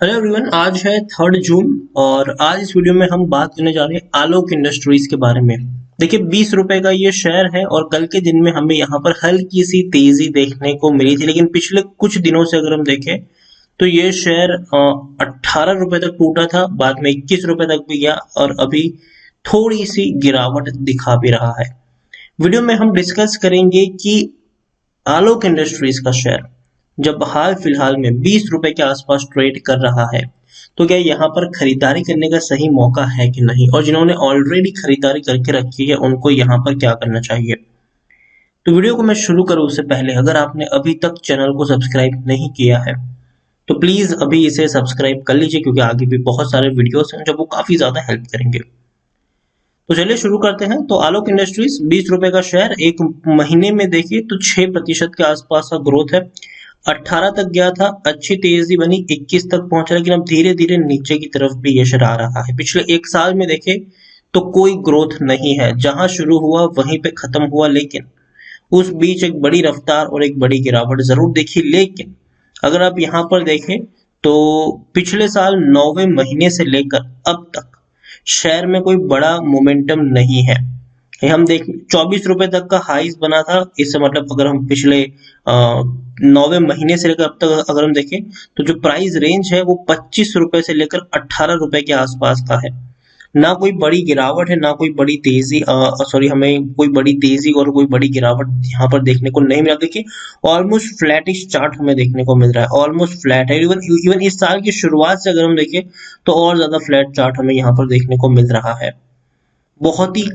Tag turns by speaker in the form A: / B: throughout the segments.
A: Hello everyone, आज है 3 जून और आज इस वीडियो में हम बात करने जा रहे हैं आलोक इंडस्ट्रीज के बारे में। देखिए, 20 रुपए का ये शेयर है और कल के दिन में हमें यहाँ पर हल्की सी तेजी देखने को मिली थी, लेकिन पिछले कुछ दिनों से अगर हम देखें तो ये शेयर 18 रुपए तक टूटा था, बाद में 21 रुपए तक भी गया और अभी थोड़ी सी गिरावट दिखा भी रहा है। वीडियो में हम डिस्कस करेंगे कि आलोक इंडस्ट्रीज का शेयर जब हाल फिलहाल में 20 रुपए के आसपास ट्रेड कर रहा है, तो क्या यहाँ पर खरीदारी करने का सही मौका है कि नहीं, और जिन्होंने ऑलरेडी खरीदारी करके रखी है उनको यहाँ पर क्या करना चाहिए। तो वीडियो को मैं शुरू करूँ उससे पहले अगर आपने अभी तक चैनल को सब्सक्राइब नहीं किया है तो प्लीज अभी इसे सब्सक्राइब कर लीजिए, क्योंकि आगे भी बहुत सारे वीडियोस हैं जो वो काफी ज्यादा हेल्प करेंगे। तो चलिए शुरू करते हैं। तो आलोक इंडस्ट्रीज 20 रुपए का शेयर एक महीने में देखिए तो 6% के आसपास का ग्रोथ है। 18 तक गया था, अच्छी तेजी बनी, 21 तक पहुंचा, लेकिन अब धीरे धीरे नीचे की तरफ भी ये शेयर आ रहा है। पिछले एक साल में देखे तो कोई ग्रोथ नहीं है, जहां शुरू हुआ वहीं पे खत्म हुआ, लेकिन उस बीच एक बड़ी रफ्तार और एक बड़ी गिरावट जरूर देखी। लेकिन अगर आप यहाँ पर देखें तो पिछले साल 9वें महीने से लेकर अब तक शेयर में कोई बड़ा मोमेंटम नहीं है। ये हम देख 24 रुपए तक का हाईज बना था, इससे मतलब अगर हम पिछले 9वें महीने से लेकर अब तक अगर हम देखें तो जो प्राइस रेंज है वो 25 रुपए से लेकर 18 रुपए के आसपास का है। ना कोई बड़ी गिरावट है, ना कोई बड़ी तेजी, सॉरी, हमें कोई बड़ी तेजी और कोई बड़ी गिरावट यहाँ पर देखने को नहीं मिला। देखिए, ऑलमोस्ट फ्लैटिश चार्ट हमें देखने को मिल रहा है, ऑलमोस्ट फ्लैट है। इवन इवन इस साल की शुरुआत से अगर हम देखें तो और ज्यादा फ्लैट चार्ट हमें यहाँ पर देखने को मिल रहा है। बहुत ही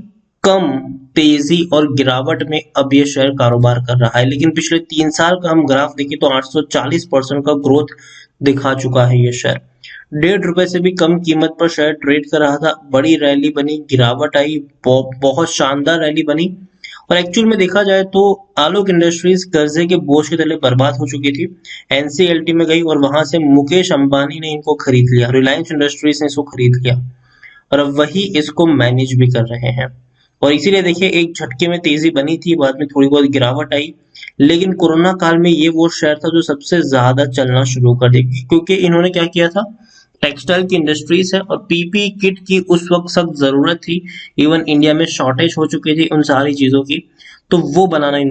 A: कम तेजी और गिरावट में अब ये शेयर कारोबार कर रहा है, लेकिन पिछले 3 साल का हम ग्राफ देखें तो 840% का ग्रोथ दिखा चुका है ये शेयर। 1.5 रुपए से भी कम कीमत पर शेयर ट्रेड कर रहा था, बड़ी रैली बनी, गिरावट आई, बहुत शानदार रैली बनी। और एक्चुअल में देखा जाए तो आलोक इंडस्ट्रीज कर्जे के बोझ के तले बर्बाद हो चुकी थी। एनसीएलटी में गई और वहां से मुकेश अंबानी ने इनको खरीद लिया, रिलायंस इंडस्ट्रीज ने इसको खरीद लिया और अब वही इसको मैनेज भी कर रहे हैं। और इसीलिए देखिए, एक झटके में तेजी बनी थी, बाद में थोड़ी बहुत गिरावट आई, लेकिन कोरोना काल में ये वो शेयर था जो सबसे ज्यादा चलना शुरू कर दी, क्योंकि इन्होंने क्या किया था, टेक्सटाइल की इंडस्ट्रीज है और पीपी किट की उस वक्त सख्त जरूरत थी। इवन इंडिया में शॉर्टेज हो चुकी थी उन सारी चीजों की, तो वो बनाना इन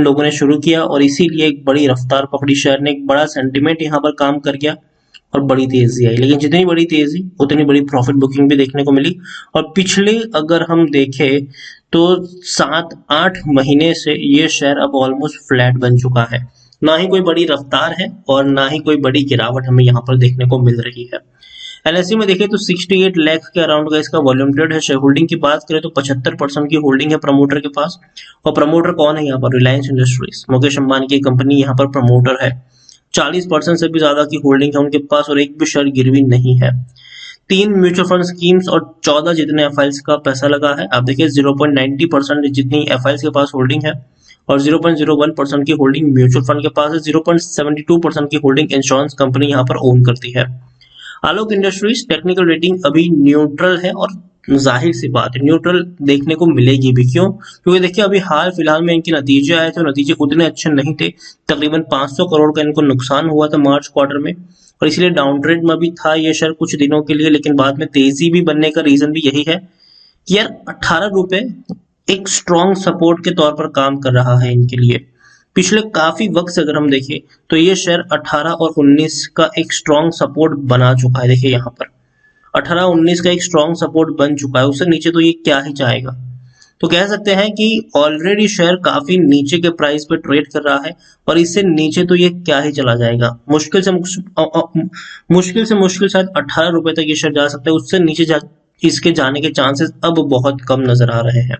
A: लोगों ने शुरू किया और इसीलिए एक बड़ी रफ्तार पकड़ी शेयर ने, एक बड़ा सेंटिमेंट यहाँ पर काम कर गया और बड़ी तेजी आई। लेकिन जितनी बड़ी तेजी उतनी बड़ी प्रॉफिट बुकिंग भी देखने को मिली। और पिछले अगर हम देखें तो 7-8 महीने से ये शेयर अब ऑलमोस्ट फ्लैट बन चुका है। ना ही कोई बड़ी रफ्तार है और ना ही कोई बड़ी गिरावट हमें यहाँ पर देखने को मिल रही है। एलएससी में देखें तो 68 लाख के अराउंड का इसका वॉल्यूम ट्रेड है। शेयर होल्डिंग की बात करें तो 75% की होल्डिंग है प्रमोटर के पास। और प्रमोटर कौन है यहाँ पर? रिलायंस इंडस्ट्रीज, मुकेश अंबानी की कंपनी यहाँ पर प्रमोटर है। 40% से भी ज्यादा की होल्डिंग है उनके पास और एक भी शेयर गिरवी नहीं है। 3 म्यूचुअल फंड स्कीम्स और 14 जितने एफआईएस का पैसा लगा है। आप देखिए 0.90% जितनी एफआईएस के पास होल्डिंग है और 0.01% की होल्डिंग म्यूचुअल फंड के पास है। 0.72% की होल्डिंग इंश्योरेंस कंपनी यहाँ पर ओन करती है। आलोक इंडस्ट्रीज टेक्निकल रेटिंग अभी न्यूट्रल है और जाहिर सी बात है न्यूट्रल देखने को मिलेगी भी। क्यों? क्योंकि देखिए, अभी हाल फिलहाल में इनके नतीजे आए थे, नतीजे उतने अच्छे नहीं थे। तकरीबन 500 करोड़ का इनको नुकसान हुआ था मार्च क्वार्टर में और इसलिए डाउन ट्रेड में भी था ये शेयर कुछ दिनों के लिए, लेकिन बाद में तेजी भी बनने का रीजन भी यही है कि यार 18 रुपए एक स्ट्रॉन्ग सपोर्ट के तौर पर काम कर रहा है इनके लिए। पिछले काफी वक्त से अगर हम देखें तो ये शेयर 18 और 19 का एक स्ट्रॉन्ग सपोर्ट बना चुका है। देखिए यहाँ पर 18-19 का एक स्ट्रॉन्ग सपोर्ट बन चुका है, उससे नीचे तो ये क्या ही जाएगा। तो कह सकते हैं कि ऑलरेडी शेयर काफी नीचे के प्राइस पे ट्रेड कर रहा है और इससे नीचे तो ये क्या ही चला जाएगा। मुश्किल शायद 18 रुपए तक ये शेयर जा सकता है, उससे नीचे इसके जाने के चांसेस अब बहुत कम नजर आ रहे हैं।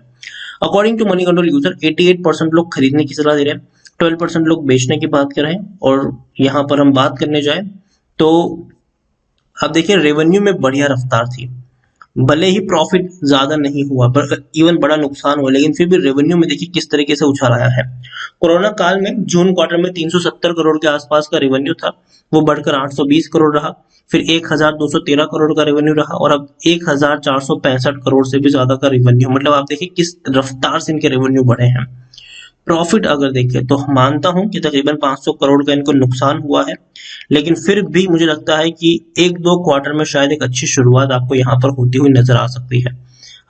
A: According to Moneycontrol user 88% लोग खरीदने की सलाह दे रहे हैं, 12% लोग बेचने की बात कर रहे हैं। और यहाँ पर हम बात करने जाए तो अब देखिए, रेवेन्यू में बढ़िया रफ्तार थी, भले ही प्रॉफिट ज्यादा नहीं हुआ पर इवन बड़ा नुकसान हुआ, लेकिन फिर भी रेवेन्यू में देखिए किस तरीके से उछाल आया है। कोरोना काल में जून क्वार्टर में 370 करोड़ के आसपास का रेवेन्यू था, वो बढ़कर 820 करोड़ रहा, फिर 1213 करोड़ का रेवेन्यू रहा और अब 1465 करोड़ से भी ज्यादा का रेवेन्यू। मतलब आप देखिए किस रफ्तार से इनके रेवेन्यू बढ़े हैं। प्रॉफिट अगर देखें तो मानता हूं कि तकरीबन 500 करोड़ का इनको नुकसान हुआ है, लेकिन फिर भी मुझे लगता है कि एक दो क्वार्टर में शायद एक अच्छी शुरुआत आपको यहाँ पर होती हुई नजर आ सकती है।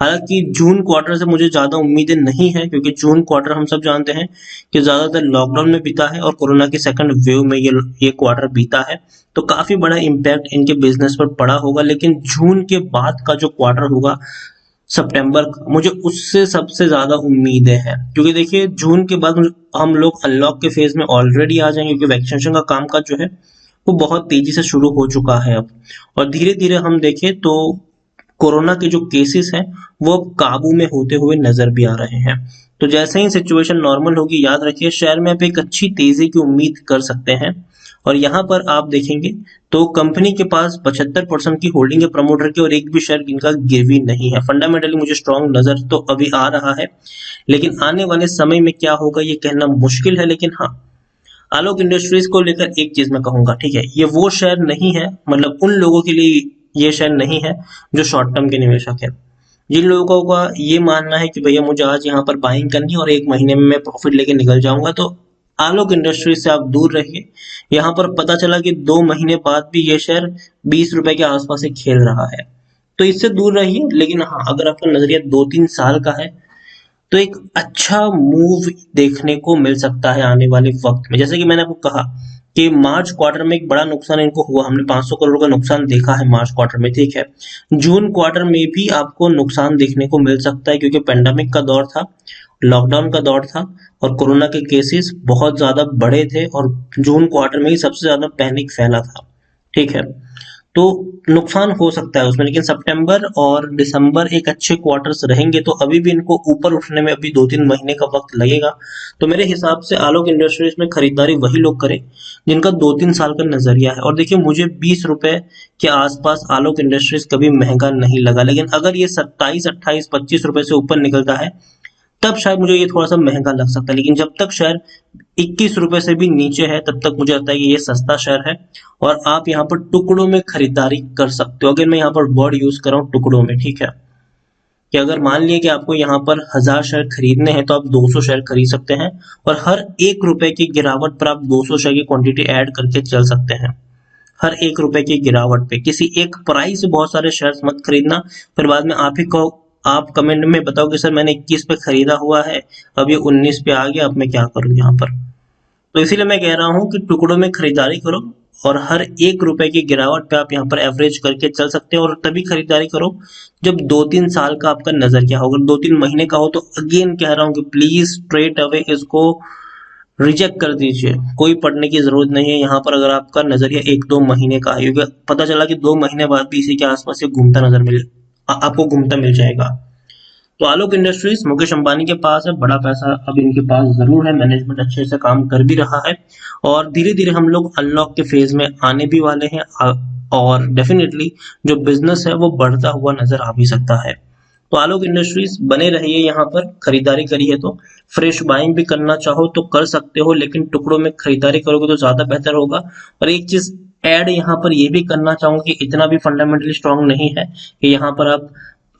A: हालांकि जून क्वार्टर से मुझे ज्यादा उम्मीदें नहीं है, क्योंकि जून क्वार्टर हम सब जानते हैं कि ज्यादातर लॉकडाउन में बीता है और कोरोना की सेकंड वेव में ये क्वार्टर बीता है, तो काफी बड़ा इम्पैक्ट इनके बिजनेस पर पड़ा होगा। लेकिन जून के बाद का जो क्वार्टर होगा सितंबर का, मुझे उससे सबसे ज्यादा उम्मीदें हैं, क्योंकि देखिए जून के बाद हम लोग अनलॉक के फेज में ऑलरेडी आ जाएंगे, क्योंकि वैक्सीनेशन का कामकाज जो है वो बहुत तेजी से शुरू हो चुका है अब। और धीरे धीरे हम देखें तो कोरोना के जो केसेस हैं वो अब काबू में होते हुए नजर भी आ रहे हैं। तो जैसे ही सिचुएशन नॉर्मल होगी, याद रखिए शेयर में आप एक अच्छी तेजी की उम्मीद कर सकते हैं। और यहाँ पर आप देखेंगे तो कंपनी के पास 75% की होल्डिंग है प्रमोटर की, और एक भी शेयर इनका गिरवी नहीं है। फंडामेंटली मुझे स्ट्रॉन्ग नजर तो अभी आ रहा है, लेकिन आने वाले समय में क्या होगा ये कहना मुश्किल है। लेकिन हाँ, आलोक इंडस्ट्रीज को लेकर एक चीज मैं कहूंगा, ठीक है, ये वो शेयर नहीं है, मतलब उन लोगों के लिए ये शेयर नहीं है जो शॉर्ट टर्म के निवेशक है। जिन लोगों का ये मानना है कि भैया मुझे आज यहाँ पर बाइंग करनी है और एक महीने में मैं प्रॉफिट लेके निकल जाऊंगा, तो आलोक इंडस्ट्रीज से आप दूर रहिए। यहाँ पर पता चला कि 2 महीने बाद भी ये शेयर 20 रुपए के आसपास से खेल रहा है, तो इससे दूर रहिए। लेकिन हाँ, अगर आपका नजरिया 2-3 साल का है तो एक अच्छा मूव देखने को मिल सकता है आने वाले वक्त में। जैसे कि मैंने आपको कहा कि मार्च क्वार्टर में एक बड़ा नुकसान इनको हुआ, हमने 500 करोड़ का नुकसान देखा है मार्च क्वार्टर में, ठीक है। जून क्वार्टर में भी आपको नुकसान देखने को मिल सकता है, क्योंकि पेंडेमिक का दौर था, लॉकडाउन का दौर था और कोरोना के केसेस बहुत ज्यादा बड़े थे, और जून क्वार्टर में ही सबसे ज्यादा पैनिक फैला था, ठीक है। तो नुकसान हो सकता है उसमें, लेकिन सितंबर और दिसंबर एक अच्छे क्वार्टर्स रहेंगे, तो अभी भी इनको ऊपर उठने में अभी 2-3 महीने का वक्त लगेगा। तो मेरे हिसाब से आलोक इंडस्ट्रीज में खरीदारी वही लोग करें जिनका 2-3 साल का नजरिया है। और देखिए मुझे 20 रुपए के आसपास आलोक इंडस्ट्रीज कभी महंगा नहीं लगा, लेकिन अगर ये 27, 28, 25 रुपए से ऊपर निकलता है तब शायद मुझे ये थोड़ा सा महंगा लग सकता है। लेकिन जब तक शेयर 21 रुपए से भी नीचे है तब तक मुझे लगता है कि ये सस्ता शेयर है, और आप यहाँ पर टुकड़ों में खरीदारी कर सकते हो। अगर मैं यहाँ पर वर्ड यूज कर रहा हूँ टुकड़ों में, ठीक है, कि अगर मान लिया कि आपको यहाँ पर 1000 शेयर खरीदने हैं तो आप 200 शेयर खरीद सकते हैं, और हर 1 रुपए की गिरावट पर आप 200 शेयर की क्वांटिटी ऐड करके चल सकते हैं। हर 1 रुपए की गिरावट पे किसी एक प्राइस से बहुत सारे शेयर्स मत खरीदना, फिर बाद में आप ही कहो, आप कमेंट में बताओ कि सर मैंने 21 पे खरीदा हुआ है, अब ये 19 पे आ गया, अब मैं क्या करूं यहाँ पर। तो इसीलिए मैं कह रहा हूँ कि टुकड़ों में खरीदारी करो, और हर 1 रुपए की गिरावट पे आप यहाँ पर एवरेज करके चल सकते हो, और तभी खरीदारी करो जब 2-3 साल का आपका नजरिया हो। अगर 2-3 महीने का हो तो अगेन कह रहा हूँ कि प्लीज स्ट्रेट अवे इसको रिजेक्ट कर दीजिए, कोई पढ़ने की जरूरत नहीं है यहाँ पर। अगर आपका नजरिया 1-2 महीने का है, क्योंकि पता चला कि 2 महीने बाद भी इसी के आसपास ये घूमता नजर आपको घूमता मिल जाएगा। तो आलोक इंडस्ट्रीज मुकेश अंबानी के पास है, बड़ा पैसा अब इनके पास जरूर है, मैनेजमेंट अच्छे से काम कर भी रहा है, और धीरे धीरे हम लोग अनलॉक के फेज में आने भी वाले हैं, और डेफिनेटली जो बिजनेस है वो बढ़ता हुआ नजर आ भी सकता है। तो आलोक इंडस्ट्रीज बने रहिए, यहाँ पर खरीदारी करिए। तो फ्रेश बाइंग भी करना चाहो तो कर सकते हो, लेकिन टुकड़ों में खरीदारी करोगे तो ज्यादा बेहतर होगा। और एक चीज ऐड यहाँ पर ये भी करना चाहूंगा कि इतना भी फंडामेंटली स्ट्रांग नहीं है कि यहाँ पर आप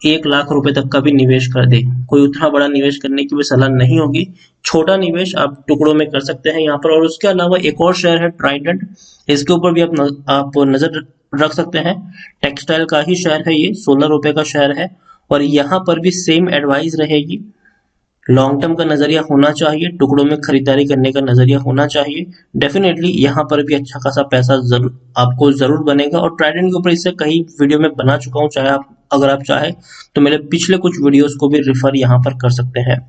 A: 1 लाख रुपए तक का भी निवेश कर दे। कोई उतना बड़ा निवेश करने की भी सलाह नहीं होगी, छोटा निवेश आप टुकड़ों में कर सकते हैं यहाँ पर। और उसके अलावा एक और शेयर है ट्राइडेंट, इसके ऊपर भी आप नजर रख सकते हैं। टेक्सटाइल का ही शेयर है ये, 16 रुपए का शेयर है, और यहाँ पर भी सेम एडवाइस रहेगी, लॉन्ग टर्म का नजरिया होना चाहिए, टुकड़ों में खरीदारी करने का नजरिया होना चाहिए। डेफिनेटली यहाँ पर भी अच्छा खासा पैसा जरूर आपको जरूर बनेगा, और ट्राइडेंट के ऊपर इससे कई वीडियो में बना चुका हूँ, चाहे आप अगर आप चाहे तो मेरे पिछले कुछ वीडियोस को भी रिफर यहाँ पर कर सकते हैं।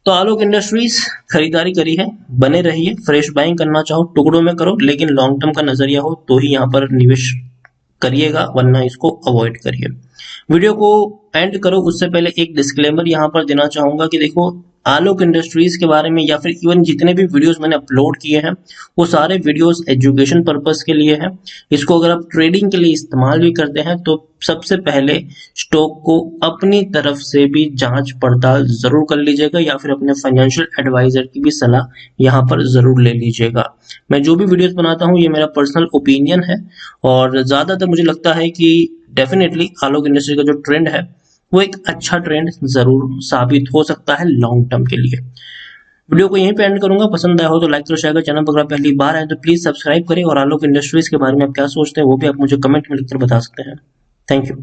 A: तो आलोक इंडस्ट्रीज खरीदारी करी है, बने रहिए, फ्रेश बाइंग करना चाहो टुकड़ों में करो, लेकिन लॉन्ग टर्म का नजरिया हो तो ही यहाँ पर निवेश करिएगा, वरना इसको अवॉइड करिए। वीडियो को एंड करो उससे पहले एक डिस्क्लेमर यहाँ पर देना चाहूंगा कि देखो, आलोक इंडस्ट्रीज के बारे में या फिर इवन जितने भी वीडियोस मैंने अपलोड किए हैं वो सारे वीडियोस एजुकेशन पर्पस के लिए हैं। इसको अगर आप ट्रेडिंग के लिए इस्तेमाल भी करते हैं तो सबसे पहले स्टॉक को अपनी तरफ से भी जांच पड़ताल जरूर कर लीजिएगा, या फिर अपने फाइनेंशियल एडवाइजर की भी सलाह यहाँ पर जरूर ले लीजिएगा। मैं जो भी वीडियोस बनाता हूँ ये मेरा पर्सनल ओपिनियन है, और ज्यादातर मुझे लगता है कि डेफिनेटली आलोक इंडस्ट्री का जो ट्रेंड है वो एक अच्छा ट्रेंड जरूर साबित हो सकता है लॉन्ग टर्म के लिए। वीडियो को यहीं पे एंड करूंगा। पसंद आया हो तो लाइक करो, शेयर करो। चैनल पर अगर पहली बार आए तो प्लीज सब्सक्राइब करें और आलोक इंडस्ट्रीज के बारे में आप क्या सोचते हैं वो भी आप मुझे कमेंट में लिखकर बता सकते हैं। Thank you.